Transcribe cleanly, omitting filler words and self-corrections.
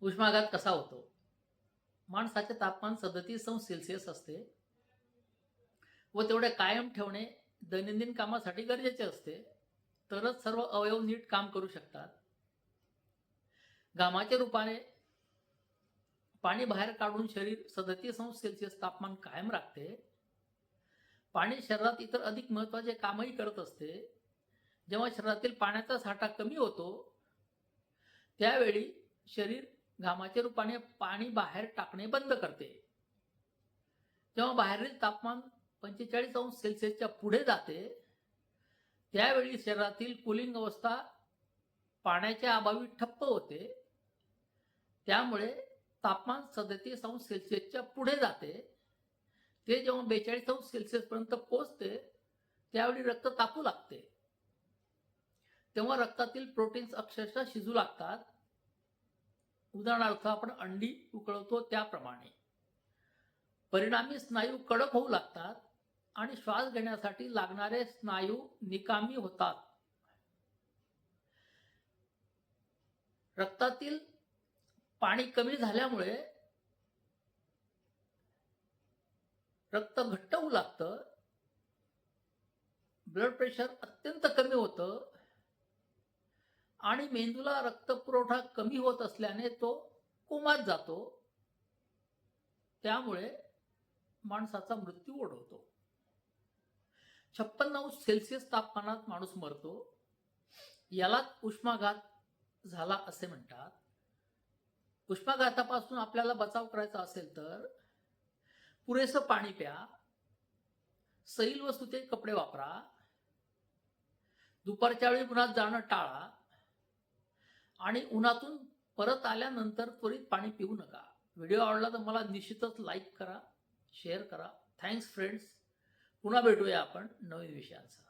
उष्माघात कसा होतो? माणसाचे तापमान 37 अंश सेल्सिअस असते व तेवढे कायम ठेवणे दैनंदिन कामासाठी गरजेचे असते. तरच सर्व अवयव नीट काम करू शकतात. घामाच्या रूपाने पाणी बाहेर काढून शरीर 37 अंश सेल्सिअस तापमान कायम राखते. पाणी शरीरात इतर अधिक महत्त्वाचे कामही करत असते. जेव्हा शरीरातील पाण्याचा साठा कमी होतो त्यावेळी शरीर घामाच्या रूपाने पाणी बाहेर टाकणे बंद करते. जेव्हा बाहेरील तापमान 45 अंश सेल्सिअसच्या पुढे जाते त्यावेळी शरीरातील कूलिंग अवस्था पाण्याच्या अभावी ठप्प होते. त्यामुळे तापमान 37 अंश सेल्सिअसच्या पुढे जाते. ते जेव्हा 42 अंश सेल्सिअसपर्यंत पोहोचते त्यावेळी रक्त तापू लागते. तेव्हा रक्तातील प्रोटीन्स अक्षरशः शिजू लागतात. उदाहरणार्थ आपण अंडी उकळवतो त्याप्रमाणे. परिणामी स्नायू कडक होऊ लागतात आणि श्वास घेण्यासाठी लागणारे स्नायू निकामी होतात. रक्तातील पाणी कमी झाल्यामुळे रक्त घट्ट होऊ लागतं. ब्लड प्रेशर अत्यंत कमी होतं आणि मेंदूला रक्तपुरवठा कमी होत असल्याने तो कोमात जातो. त्यामुळे माणसाचा मृत्यू ओढवतो. 56 अंश सेल्सिअस तापमानात माणूस मरतो. यालाच उष्माघात झाला असे म्हणतात. उष्माघातापासून आपल्याला बचाव करायचा असेल तर पुरेसं पाणी प्या, सैल व सुते कपडे वापरा, दुपारच्या वेळी उन्हात जाणं टाळा आणि उन्हातून परत आल्यानंतर त्वरित पाणी पिऊ नका. व्हिडिओ आवडला तर मला निश्चितच लाईक करा, शेअर करा. Thanks friends. पुन्हा भेटूया आपण नवीन विषयांसह.